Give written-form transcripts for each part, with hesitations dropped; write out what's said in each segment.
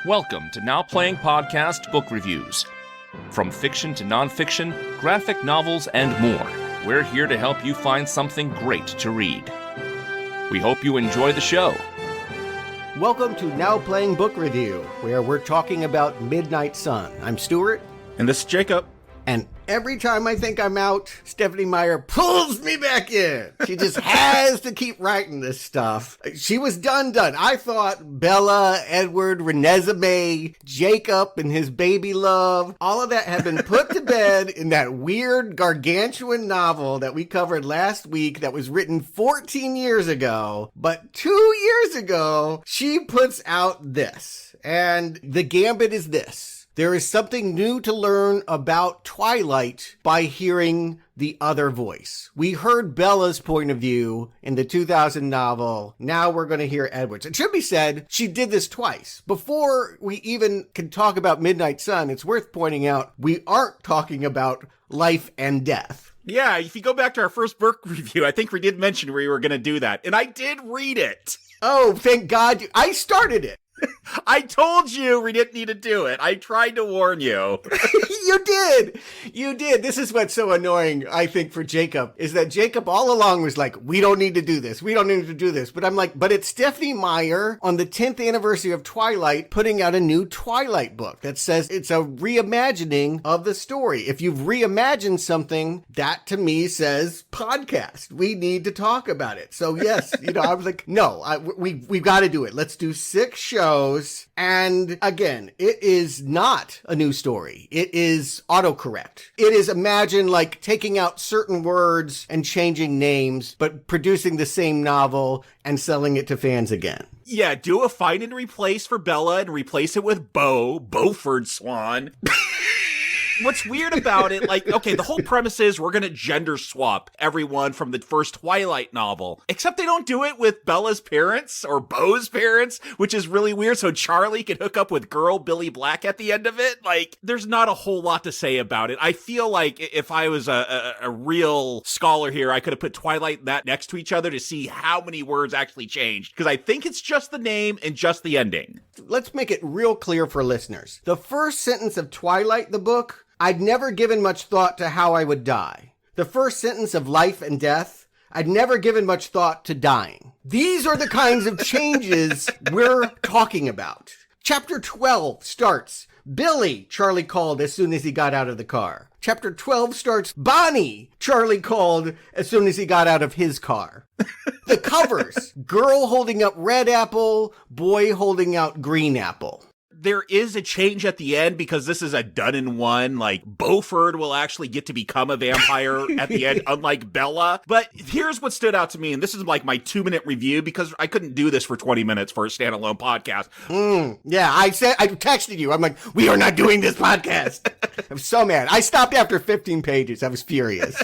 Welcome to Now Playing Podcast Book Reviews. From fiction to nonfiction, graphic novels, and more, we're here to help you find something great to read. We hope you enjoy the show. Welcome to Now Playing Book Review, where we're talking about Midnight Sun. I'm Stuart. And this is Jacob. And every time I think I'm out, Stephanie Meyer pulls me back in. She just has to keep writing this stuff. She was done. I thought Bella, Edward, Renesmee, Jacob and his baby love, all of that had been put to bed in that weird gargantuan novel that we covered last week that was written 14 years ago. But 2 years ago, she puts out this. And the gambit is this. There is something new to learn about Twilight by hearing the other voice. We heard Bella's point of view in the 2000 novel. Now we're going to hear Edward's. It should be said, she did this twice. Before we even can talk about Midnight Sun, it's worth pointing out we aren't talking about life and death. Yeah, if you go back to our first book review, I think we did mention we were going to do that. And I did read it. Oh, thank God. I started it. I told you we didn't need to do it. I tried to warn you. You did. This is what's so annoying, I think, for Jacob, is that Jacob all along was like, we don't need to do this. We don't need to do this. But I'm like, but it's Stephanie Meyer on the 10th anniversary of Twilight putting out a new Twilight book that says it's a reimagining of the story. If you've reimagined something, that to me says podcast. We need to talk about it. So yes, I was like, no, we've got to do it. Let's do 6 shows. And again, it is not a new story. It is autocorrect. It is, imagine like taking out certain words and changing names, but producing the same novel and selling it to fans again. Yeah, do a find and replace for Bella and replace it with Beaufort Swan. What's weird about it, okay, the whole premise is we're gonna gender swap everyone from the first Twilight novel, except they don't do it with Bella's parents or Beau's parents, which is really weird, so Charlie can hook up with girl Billy Black at the end of it. There's not a whole lot to say about it. I feel like if I was a real scholar here, I could have put Twilight and that next to each other to see how many words actually changed, because I think it's just the name and just the ending. Let's make it real clear for listeners. The first sentence of Twilight, the book, I'd never given much thought to how I would die. The first sentence of Life and Death, I'd never given much thought to dying. These are the kinds of changes we're talking about. Chapter 12 starts, Billy, Charlie called as soon as he got out of the car. Chapter 12 starts, Bonnie, Charlie called as soon as he got out of his car. The covers, girl holding up red apple, boy holding out green apple. There is a change at the end because this is a done-in-one. Beaufort will actually get to become a vampire at the end, unlike Bella. But here's what stood out to me, and this is my 2-minute review because I couldn't do this for 20 minutes for a standalone podcast. Yeah, I texted you. I'm like, we are not doing this podcast. I'm so mad. I stopped after 15 pages. I was furious.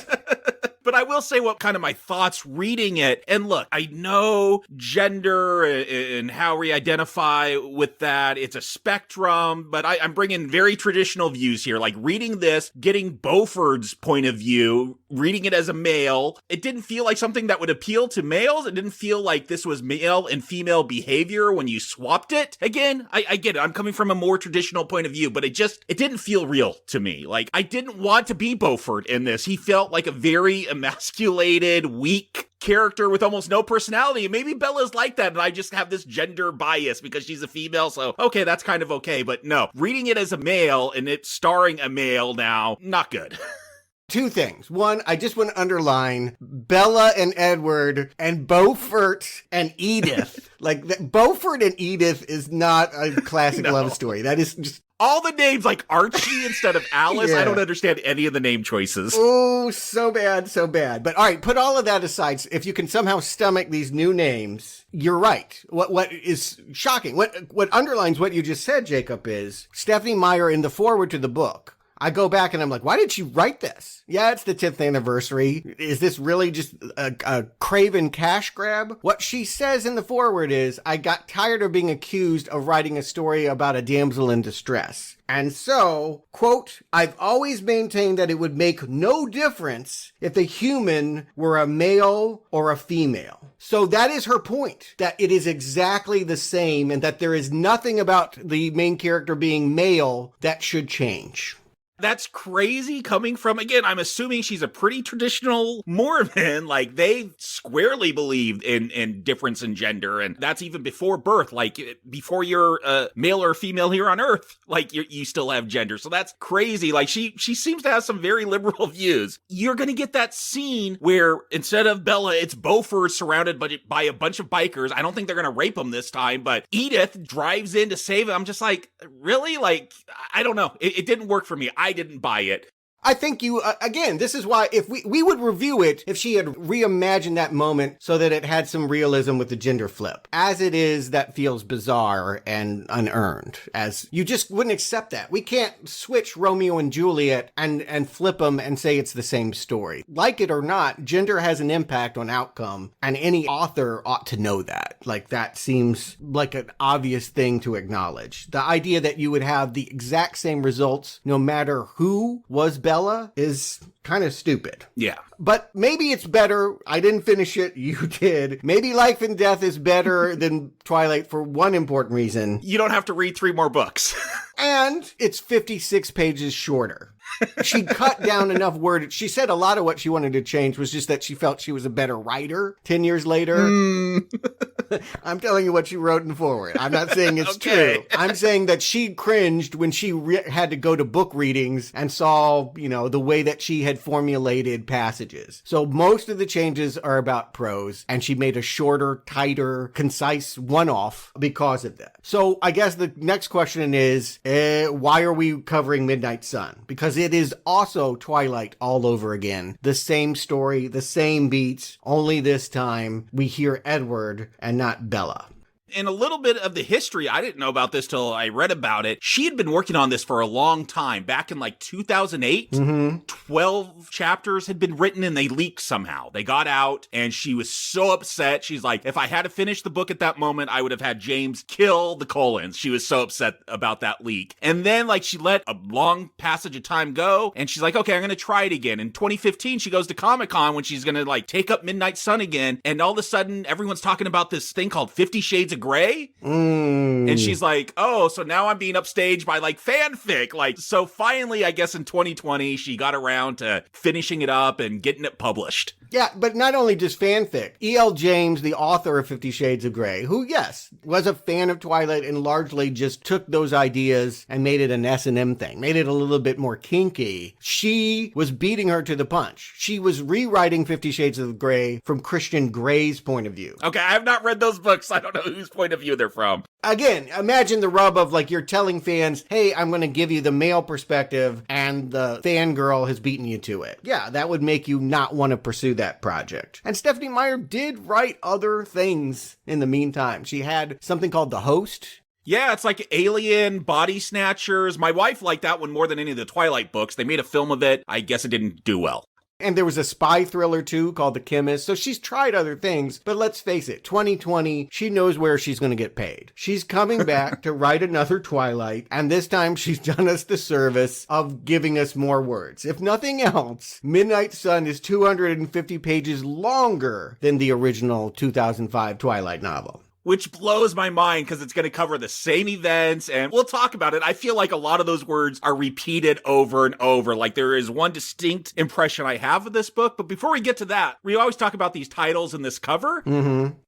But I will say what kind of my thoughts reading it. And look, I know gender and how we identify with that. It's a spectrum, but I'm bringing very traditional views here. Reading this, getting Beaufort's point of view, reading it as a male, it didn't feel like something that would appeal to males. It didn't feel like this was male and female behavior when you swapped it. Again, I get it. I'm coming from a more traditional point of view, but it didn't feel real to me. I didn't want to be Beaufort in this. He felt like a very emasculated, weak character with almost no personality. And maybe Bella's like that, and I just have this gender bias because she's a female, so okay, that's kind of okay. But no, reading it as a male and it starring a male now, not good. 2 things. One, I just want to underline Bella and Edward and Beaufort and Edith. Beaufort and Edith is not a classic love story. That is just... All the names like Archie instead of Alice. Yeah. I don't understand any of the name choices. Oh, so bad, so bad. But all right, put all of that aside. If you can somehow stomach these new names, you're right. What is shocking, what underlines what you just said, Jacob, is Stephanie Meyer in the foreword to the book. I go back and I'm like, why did she write this? Yeah, it's the 10th anniversary. Is this really just a craven cash grab? What she says in the foreword is, I got tired of being accused of writing a story about a damsel in distress. And so, quote, I've always maintained that it would make no difference if the human were a male or a female. So that is her point, that it is exactly the same and that there is nothing about the main character being male that should change. That's crazy coming from, again, I'm assuming she's a pretty traditional Mormon. Like, they squarely believed in difference in gender, and that's even before birth. Like, before you're a male or female here on Earth, like, you still have gender. So that's crazy. Like, she seems to have some very liberal views. You're gonna get that scene where instead of Bella, it's Beaufort surrounded by a bunch of bikers. I don't think they're gonna rape him this time, but Edith drives in to save him. I'm just like, really? Like, I don't know. It didn't work for me. I didn't buy it. I think you, again, this is why if we would review it if she had reimagined that moment so that it had some realism with the gender flip. As it is, that feels bizarre and unearned, as you just wouldn't accept that. We can't switch Romeo and Juliet and flip them and say it's the same story. Like it or not, gender has an impact on outcome, and any author ought to know that. Like, that seems like an obvious thing to acknowledge. The idea that you would have the exact same results no matter who was Bella is kind of stupid. Yeah. But maybe it's better. I didn't finish it. You did. Maybe Life and Death is better than Twilight for one important reason. You don't have to read 3 more books. And it's 56 pages shorter. She cut down enough word. She said a lot of what she wanted to change was just that she felt she was a better writer 10 years later. I'm telling you what she wrote in the foreword. I'm not saying it's true. I'm saying that she cringed when she had to go to book readings and saw, the way that she had formulated passages. So most of the changes are about prose, and she made a shorter, tighter, concise one-off because of that. So I guess the next question is, why are we covering Midnight Sun? Because it is also Twilight all over again. The same story, the same beats, only this time we hear Edward and not Bella. In a little bit of the history, I didn't know about this till I read about it. She had been working on this for a long time. Back in like 2008, 12 chapters had been written and they leaked somehow. They got out and she was so upset. She's like, if I had to finish the book at that moment, I would have had James kill the Cullens. She was so upset about that leak. And then like she let a long passage of time go and she's like, okay, I'm going to try it again. In 2015, she goes to Comic-Con when she's going to like take up Midnight Sun again. And all of a sudden, everyone's talking about this thing called 50 Shades of Grey. And she's like, oh, so now I'm being upstaged by like fanfic. Like, so finally, I guess in 2020, she got around to finishing it up and getting it published. Yeah, but not only just fanfic. E.L. James, the author of 50 Shades of Grey, who, yes, was a fan of Twilight and largely just took those ideas and made it an S&M thing, made it a little bit more kinky. She was beating her to the punch. She was rewriting 50 Shades of Grey from Christian Grey's point of view. Okay, I have not read those books. I don't know whose point of view they're from. Again, imagine the rub of like you're telling fans, hey, I'm going to give you the male perspective and the fangirl has beaten you to it. Yeah, that would make you not want to pursue that project. And Stephanie Meyer did write other things in the meantime. She had something called The Host. Yeah, it's like Alien, Body Snatchers. My wife liked that one more than any of the Twilight books. They made a film of it. I guess it didn't do well. And there was a spy thriller, too, called The Chemist. So she's tried other things. But let's face it, 2020, she knows where she's going to get paid. She's coming back to write another Twilight. And this time she's done us the service of giving us more words. If nothing else, Midnight Sun is 250 pages longer than the original 2005 Twilight novel. Which blows my mind because it's going to cover the same events, and we'll talk about it. I feel like a lot of those words are repeated over and over. Like there is one distinct impression I have of this book. But before we get to that, we always talk about these titles and this cover.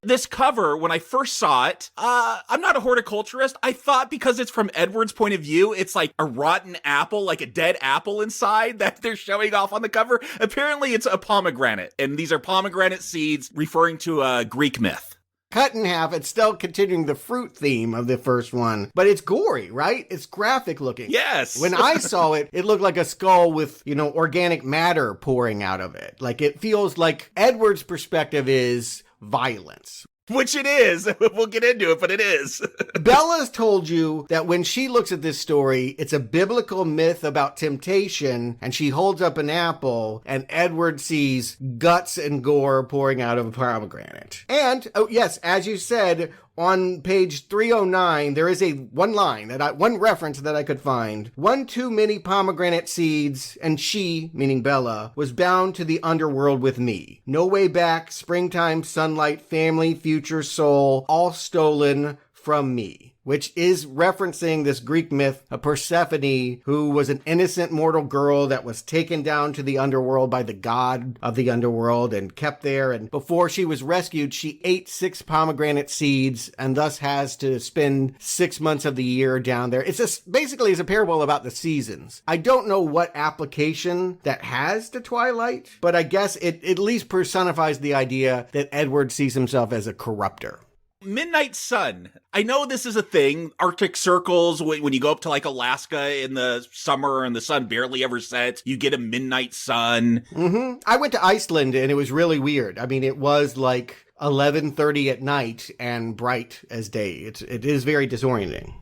This cover, when I first saw it, I'm not a horticulturist. I thought because it's from Edward's point of view, it's like a rotten apple, like a dead apple inside that they're showing off on the cover. Apparently it's a pomegranate, and these are pomegranate seeds referring to a Greek myth. Cut in half, it's still continuing the fruit theme of the first one, but it's gory, right? It's graphic looking. Yes. When I saw it, it looked like a skull with, organic matter pouring out of it. Like it feels like Edward's perspective is violence. Which it is. We'll get into it, but it is. Bella's told you that when she looks at this story, it's a biblical myth about temptation, and she holds up an apple, and Edward sees guts and gore pouring out of a pomegranate. And, oh yes, as you said, on page 309, there is one reference that I could find. One too many pomegranate seeds, and she, meaning Bella, was bound to the underworld with me. No way back, springtime, sunlight, family, future, soul, all stolen from me. Which is referencing this Greek myth of Persephone, who was an innocent mortal girl that was taken down to the underworld by the god of the underworld and kept there. And before she was rescued, she ate 6 pomegranate seeds and thus has to spend 6 months of the year down there. It's basically a parable about the seasons. I don't know what application that has to Twilight, but I guess it at least personifies the idea that Edward sees himself as a corrupter. Midnight sun. I know this is a thing. Arctic circles, when you go up to like Alaska in the summer and the sun barely ever sets, you get a midnight sun. Mm-hmm. I went to Iceland and it was really weird. I mean, it was like 11:30 at night and bright as day. It is very disorienting.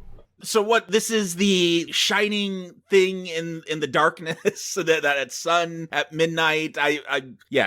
So this is the shining thing in the darkness, so that sun at midnight.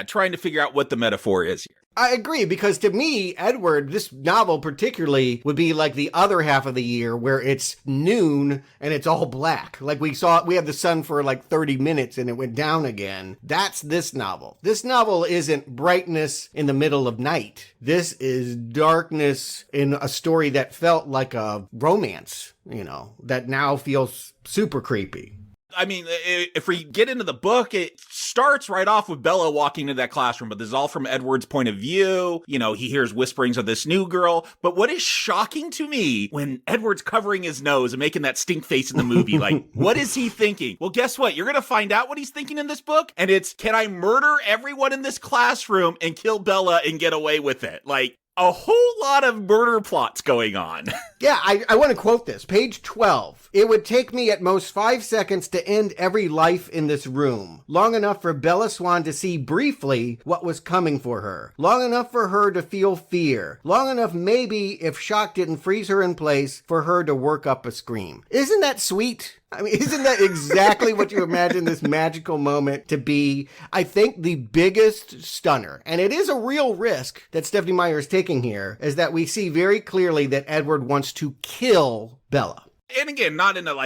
Trying to figure out what the metaphor is here. I agree, because to me, Edward, this novel particularly, would be like the other half of the year where it's noon and it's all black. Like we have the sun for like 30 minutes and it went down again. That's this novel. This novel isn't brightness in the middle of night. This is darkness in a story that felt like a romance, that now feels super creepy. I mean, if we get into the book, it starts right off with Bella walking into that classroom, but this is all from Edward's point of view. He hears whisperings of this new girl. But what is shocking to me, when Edward's covering his nose and making that stink face in the movie, like, what is he thinking? Well, guess what? You're going to find out what he's thinking in this book. And it's, can I murder everyone in this classroom and kill Bella and get away with it? Like, a whole lot of murder plots going on. Yeah, I want to quote this. Page 12. It would take me at most 5 seconds to end every life in this room. Long enough for Bella Swan to see briefly what was coming for her. Long enough for her to feel fear. Long enough, maybe, if shock didn't freeze her in place, for her to work up a scream. Isn't that sweet? I mean, isn't that exactly what you imagine this magical moment to be? I think the biggest stunner, and it is a real risk that Stephanie Meyer is taking here, is that we see very clearly that Edward wants to kill Bella. And again, not in a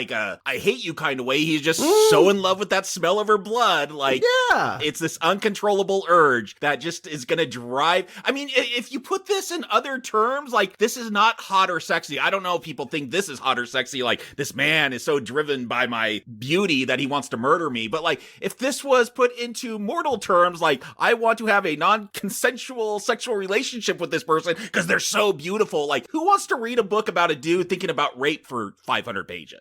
I hate you kind of way. He's just so in love with that smell of her blood. Like, yeah, it's this uncontrollable urge that just is going to drive. I mean, if you put this in other terms, like, this is not hot or sexy. I don't know if people think this is hot or sexy. Like, this man is so driven by my beauty that he wants to murder me. But like, if this was put into mortal terms, like, I want to have a non-consensual sexual relationship with this person because they're so beautiful. Like, who wants to read a book about a dude thinking about rape for 500 pages?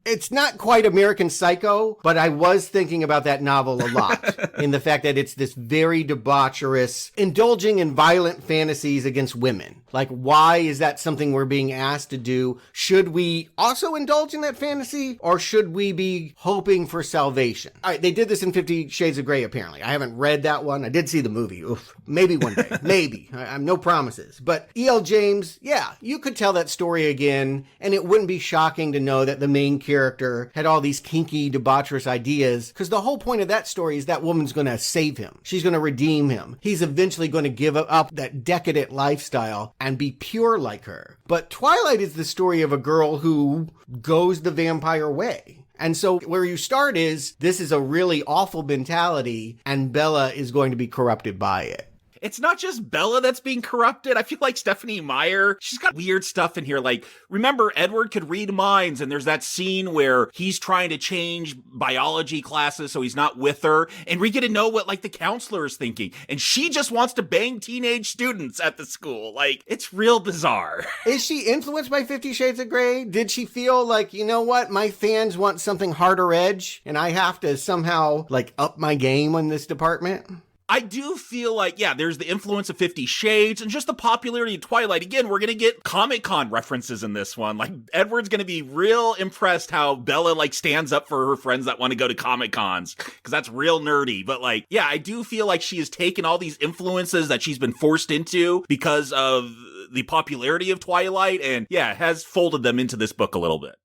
It's not quite American Psycho, but I was thinking about that novel a lot in the fact that it's this very debaucherous, indulging in violent fantasies against women. Like, why is that something we're being asked to do? Should we also indulge in that fantasy, or should we be hoping for salvation? All right, they did this in 50 Shades of Grey, apparently. I haven't read that one. I did see the movie. Oof. Maybe one day. Maybe. I'm no promises. But E.L. James, yeah, you could tell that story again, and it wouldn't be shocking to know that the main character had all these kinky, debaucherous ideas, because the whole point of that story is that woman's going to save him. She's going to redeem him. He's eventually going to give up that decadent lifestyle and be pure like her. But Twilight is the story of a girl who goes the vampire way. And so where you start is, this is a really awful mentality, and Bella is going to be corrupted by it. It's not just Bella that's being corrupted. I feel like Stephanie Meyer, she's got weird stuff in here. Like, remember, Edward could read minds, and there's that scene where he's trying to change biology classes so he's not with her, and we get to know what, like, the counselor is thinking. And she just wants to bang teenage students at the school. Like, it's real bizarre. Is she influenced by 50 Shades of Grey? Did she feel like, you know what, my fans want something harder edge, and I have to somehow, like, up my game in this department? I do feel like, yeah, there's the influence of 50 Shades and just the popularity of Twilight. Again, we're going to get Comic-Con references in this one. Like, Edward's going to be real impressed how Bella, like, stands up for her friends that want to go to Comic-Cons, because that's real nerdy. But, like, yeah, I do feel like she has taken all these influences that she's been forced into because of the popularity of Twilight, and yeah, has folded them into this book a little bit.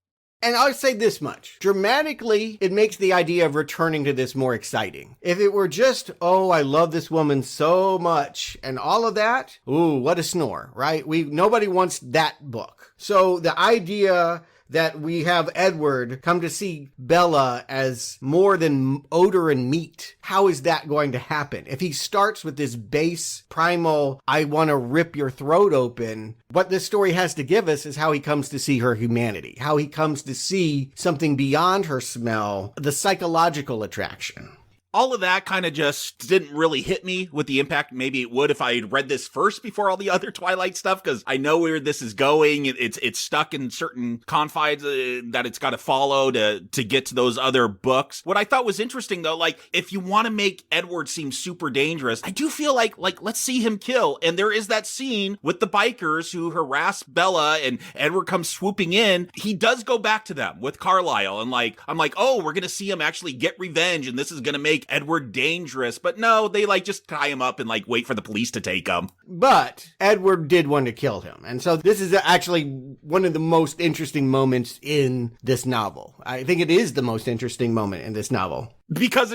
And I'll say this much. Dramatically, it makes the idea of returning to this more exciting. If it were just, oh, I love this woman so much, and all of that, ooh, what a snore, right? Nobody wants that book. So the idea that we have Edward come to see Bella as more than odor and meat. How is that going to happen? If he starts with this base, primal, I want to rip your throat open, what this story has to give us is how he comes to see her humanity, how he comes to see something beyond her smell, the psychological attraction. All of that kind of just didn't really hit me with the impact maybe it would if I had read this first before all the other Twilight stuff, because I know where this is going. It's stuck in certain confines that it's got to follow to get to those other books. What I thought was interesting, though, like, if you want to make Edward seem super dangerous, I do feel like let's see him kill. And there is that scene with the bikers who harass Bella and Edward comes swooping in. He does go back to them with Carlisle, and I'm like, oh, we're going to see him actually get revenge, and this is going to make Edward dangerous. But no, they just tie him up and wait for the police to take him. But Edward did want to kill him. And so this is actually one of the most interesting moments in this novel. I think it is the most interesting moment in this novel. Because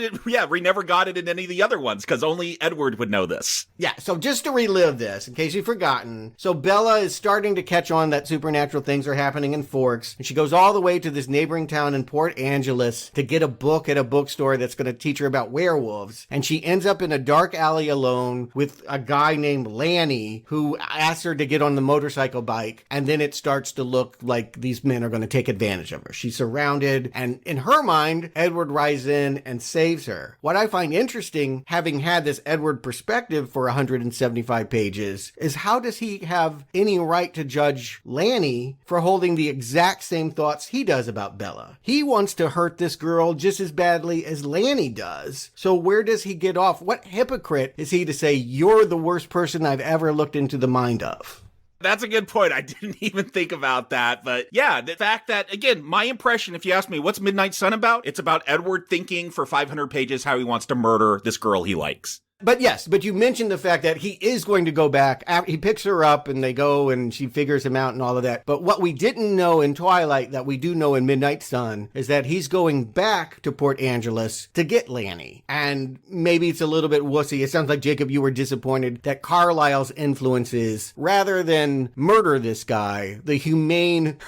we never got it in any of the other ones, because only Edward would know this. Yeah, so just to relive this, in case you've forgotten, so Bella is starting to catch on that supernatural things are happening in Forks, and she goes all the way to this neighboring town in Port Angeles to get a book at a bookstore that's going to teach her about werewolves, and she ends up in a dark alley alone with a guy named Lanny, who asks her to get on the motorcycle bike, and then it starts to look like these men are going to take advantage of her. She's surrounded, and in her mind, Edward rides in and saves her. What I find interesting, having had this Edward perspective for 175 pages, is how does he have any right to judge Lanny for holding the exact same thoughts he does about Bella? He wants to hurt this girl just as badly as Lanny does. So where does he get off? What hypocrite is he to say, you're the worst person I've ever looked into the mind of? That's a good point. I didn't even think about that. But yeah, the fact that, again, my impression, if you ask me, what's Midnight Sun about? It's about Edward thinking for 500 pages how he wants to murder this girl he likes. But yes, but you mentioned the fact that he is going to go back. He picks her up and they go and she figures him out and all of that. But what we didn't know in Twilight that we do know in Midnight Sun is that he's going back to Port Angeles to get Lanny. And maybe it's a little bit wussy. It sounds like, Jacob, you were disappointed that Carlisle's influences, rather than murder this guy, the humane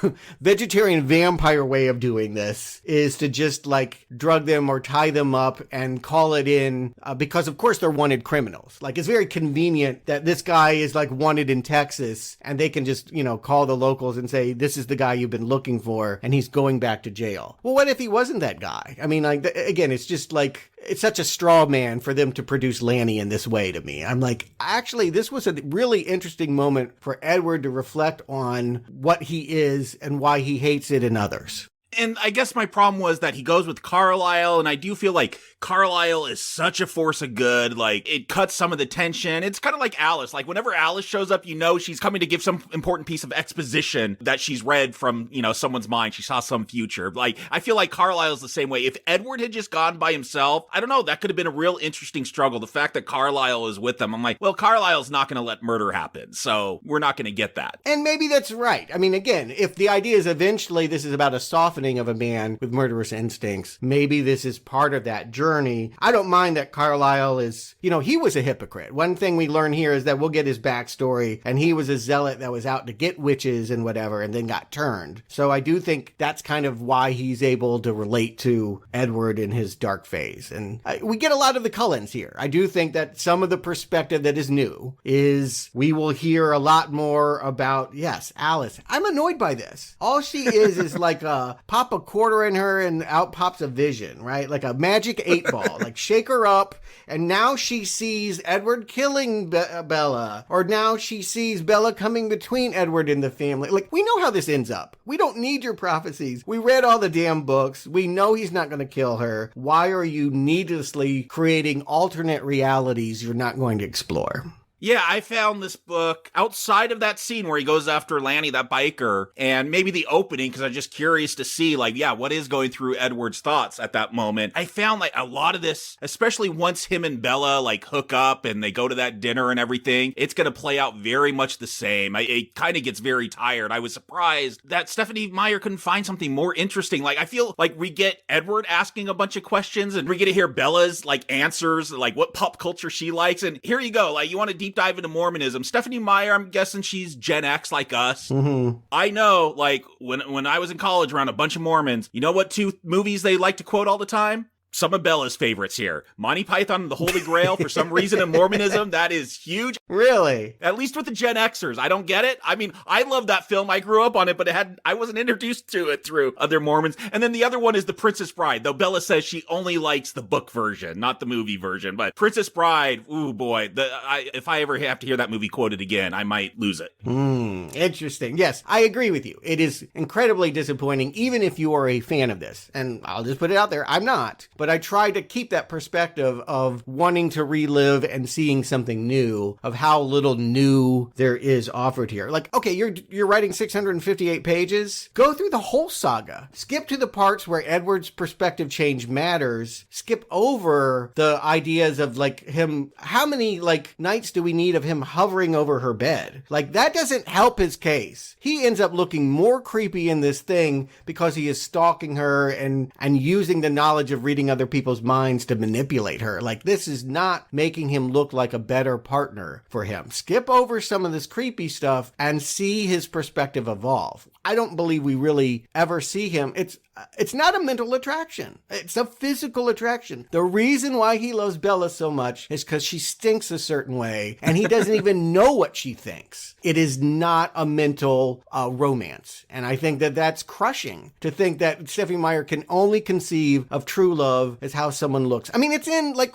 vegetarian vampire way of doing this is to just drug them or tie them up and call it in because, of course, they're wanted criminals. It's very convenient that this guy is wanted in Texas and they can just, call the locals and say, this is the guy you've been looking for and he's going back to jail. Well, what if he wasn't that guy? I mean, again, it's just it's such a straw man for them to produce Lanny in this way to me. I'm actually, this was a really interesting moment for Edward to reflect on what he is and why he hates it in others. And I guess my problem was that he goes with Carlisle, and I do feel like Carlisle is such a force of good. It cuts some of the tension. It's kind of like Alice. Whenever Alice shows up, she's coming to give some important piece of exposition that she's read from, someone's mind. She saw some future. I feel like Carlisle's the same way. If Edward had just gone by himself, I don't know, that could have been a real interesting struggle. The fact that Carlisle is with them, I'm like, well, Carlisle's not going to let murder happen, so we're not going to get that. And maybe that's right. I mean, again, if the idea is eventually this is about a softening of a man with murderous instincts, maybe this is part of that journey. I don't mind that Carlisle is, he was a hypocrite. One thing we learn here is that we'll get his backstory, and he was a zealot that was out to get witches and whatever, and then got turned. So I do think that's kind of why he's able to relate to Edward in his dark phase. And we get a lot of the Cullens here. I do think that some of the perspective that is new is we will hear a lot more about, yes, Alice. I'm annoyed by this. All she is pop a quarter in her and out pops a vision, right? Like a magic 8-ball. Shake her up, and now she sees Edward killing Bella, or now she sees Bella coming between Edward and the family. We know how this ends up. We don't need your prophecies. We read all the damn books. We know he's not going to kill her. Why are you needlessly creating alternate realities you're not going to explore? Yeah, I found this book outside of that scene where he goes after Lanny, that biker, and maybe the opening, because I'm just curious to see, like, yeah, what is going through Edward's thoughts at that moment. I found, like, a lot of this, especially once him and Bella, like, hook up and they go to that dinner and everything, it's going to play out very much the same. It kind of gets very tired. I was surprised that Stephanie Meyer couldn't find something more interesting. Like, I feel like we get Edward asking a bunch of questions and we get to hear Bella's, like, answers, like, what pop culture she likes, and here you go, like, you want to deep dive into Mormonism. Stephanie Meyer, I'm guessing she's Gen X like us. Mm-hmm. I know, like, when I was in college around a bunch of Mormons, you know what two movies they like to quote all the time? Some of Bella's favorites here. Monty Python and the Holy Grail, for some reason in Mormonism, that is huge. Really? At least with the Gen Xers. I don't get it. I mean, I love that film. I grew up on it, but I wasn't introduced to it through other Mormons. And then the other one is The Princess Bride, though Bella says she only likes the book version, not the movie version. But Princess Bride, ooh boy, if I ever have to hear that movie quoted again, I might lose it. Interesting. Yes, I agree with you. It is incredibly disappointing, even if you are a fan of this. And I'll just put it out there, I'm not. But I try to keep that perspective of wanting to relive and seeing something new, of how little new there is offered here. Like, okay, you're writing 658 pages. Go through the whole saga. Skip to the parts where Edward's perspective change matters. Skip over the ideas of, like, him. How many, like, nights do we need of him hovering over her bed? Like, that doesn't help his case. He ends up looking more creepy in this thing because he is stalking her and using the knowledge of reading other people's minds to manipulate her. Like, this is not making him look like a better partner for him. Skip over some of this creepy stuff and see his perspective evolve. I don't believe we really ever see him. It's not a mental attraction. It's a physical attraction. The reason why he loves Bella so much is because she stinks a certain way, and he doesn't even know what she thinks. It is not a mental romance. And I think that that's crushing, to think that Stephanie Meyer can only conceive of true love as how someone looks. I mean, it's in, like,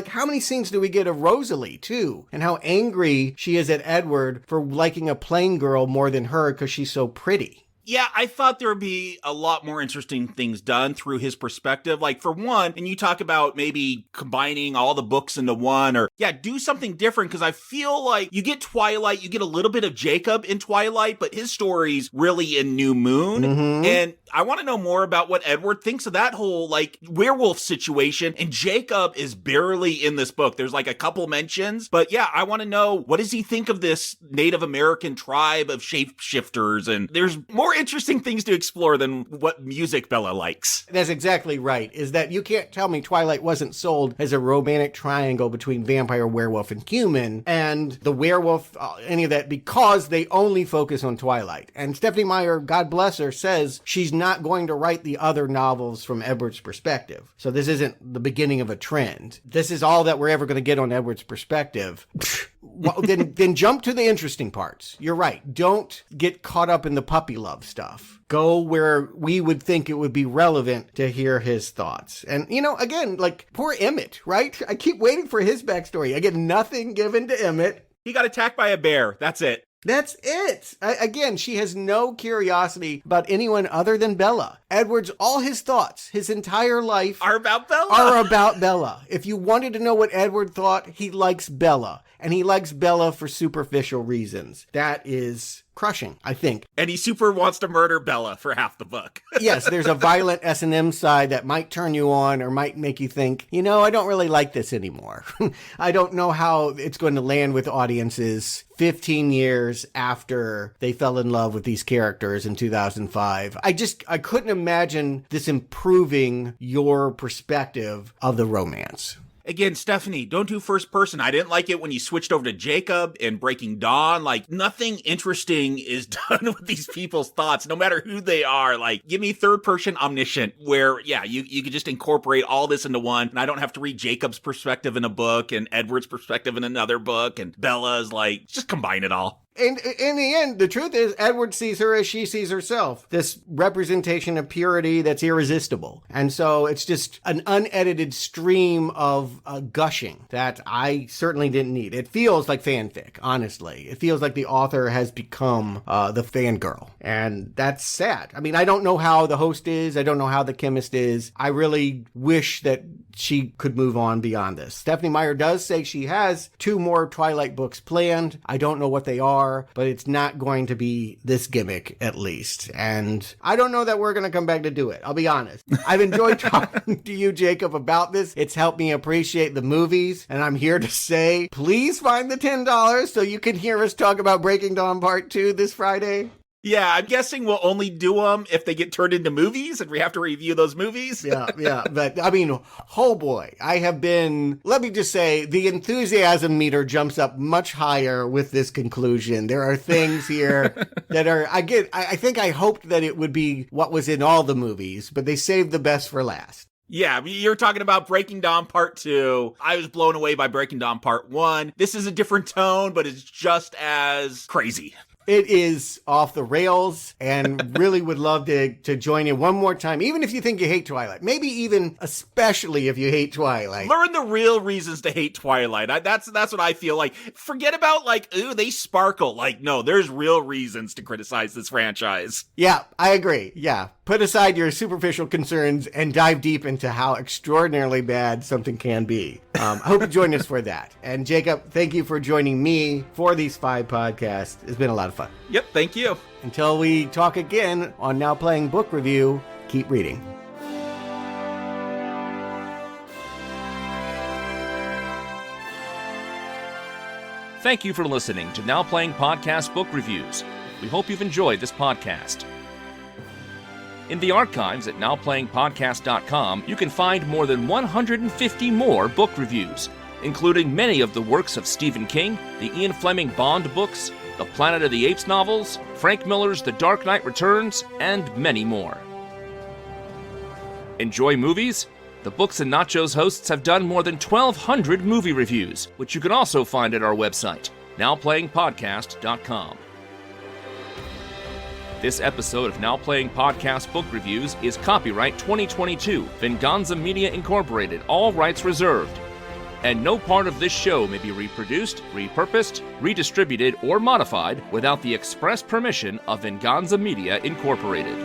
how many scenes do we get of Rosalie, too? And how angry she is at Edward for liking a plain girl more than her because she's so pretty. Yeah, I thought there would be a lot more interesting things done through his perspective. Like, for one, and you talk about maybe combining all the books into one, or, yeah, do something different, because I feel like you get Twilight, you get a little bit of Jacob in Twilight, but his story's really in New Moon. Mm-hmm. And I want to know more about what Edward thinks of that whole, like, werewolf situation. And Jacob is barely in this book. There's, like, a couple mentions, but yeah, I want to know, what does he think of this Native American tribe of shapeshifters? And there's more interesting things to explore than what music Bella likes. That's exactly right, is that you can't tell me Twilight wasn't sold as a romantic triangle between vampire, werewolf, and human, and the werewolf, any of that, because they only focus on Twilight. And Stephanie Meyer, God bless her, says she's not going to write the other novels from Edward's perspective. So this isn't the beginning of a trend. This is all that we're ever going to get on Edward's perspective. Well, then jump to the interesting parts. You're right. Don't get caught up in the puppy love stuff. Go where we would think it would be relevant to hear his thoughts. And, you know, again, like, poor Emmett, right? I keep waiting for his backstory. I get nothing given to Emmett. He got attacked by a bear. That's it. That's it. Again, she has no curiosity about anyone other than Bella. Edward's, all his thoughts, his entire life are about Bella. If you wanted to know what Edward thought, he likes Bella. And he likes Bella for superficial reasons. That is crushing, I think. And he super wants to murder Bella for half the book. Yes, there's a violent S&M side that might turn you on or might make you think, you know, I don't really like this anymore. I don't know how it's going to land with audiences 15 years after they fell in love with these characters in 2005. I couldn't imagine this improving your perspective of the romance. Again, Stephanie, don't do first person. I didn't like it when you switched over to Jacob and Breaking Dawn. Like, nothing interesting is done with these people's thoughts, no matter who they are. Like, give me third person omniscient, where, yeah, you could just incorporate all this into one, and I don't have to read Jacob's perspective in a book and Edward's perspective in another book, and Bella's, like, just combine it all. And in the end, the truth is, Edward sees her as she sees herself. This representation of purity that's irresistible. And so it's just an unedited stream of gushing that I certainly didn't need. It feels like fanfic, honestly. It feels like the author has become the fangirl. And that's sad. I mean, I don't know how the host is. I don't know how the chemist is. I really wish that she could move on beyond this. Stephanie Meyer does say she has 2 more Twilight books planned. I don't know what they are, but it's not going to be this gimmick, at least. And I don't know that we're going to come back to do it. I'll be honest. I've enjoyed talking to you, Jacob, about this. It's helped me appreciate the movies. And I'm here to say, please find the $10 so you can hear us talk about Breaking Dawn Part 2 this Friday. Yeah, I'm guessing we'll only do them if they get turned into movies and we have to review those movies. Yeah. But I mean, oh boy, let me just say, the enthusiasm meter jumps up much higher with this conclusion. There are things here that are, I think I hoped that it would be what was in all the movies, but they saved the best for last. Yeah, you're talking about Breaking Dawn Part 2. I was blown away by Breaking Dawn Part 1. This is a different tone, but it's just as crazy. It is off the rails, and really would love to join you one more time, even if you think you hate Twilight. Maybe even especially if you hate Twilight. Learn the real reasons to hate Twilight. That's what I feel like. Forget about ooh, they sparkle. No, there's real reasons to criticize this franchise. Yeah, I agree. Yeah. Put aside your superficial concerns and dive deep into how extraordinarily bad something can be. I hope you join us for that. And Jacob, thank you for joining me for these 5 podcasts. It's been a lot of fun. Yep, thank you. Until we talk again on Now Playing Book Review, keep reading. Thank you for listening to Now Playing Podcast Book Reviews. We hope you've enjoyed this podcast. In the archives at nowplayingpodcast.com, you can find more than 150 more book reviews, including many of the works of Stephen King, the Ian Fleming Bond books, the Planet of the Apes novels, Frank Miller's The Dark Knight Returns, and many more. Enjoy movies? The Books and Nachos hosts have done more than 1,200 movie reviews, which you can also find at our website, nowplayingpodcast.com. This episode of Now Playing Podcast Book Reviews is copyright 2022, Venganza Media Incorporated, all rights reserved. And no part of this show may be reproduced, repurposed, redistributed, or modified without the express permission of Venganza Media Incorporated.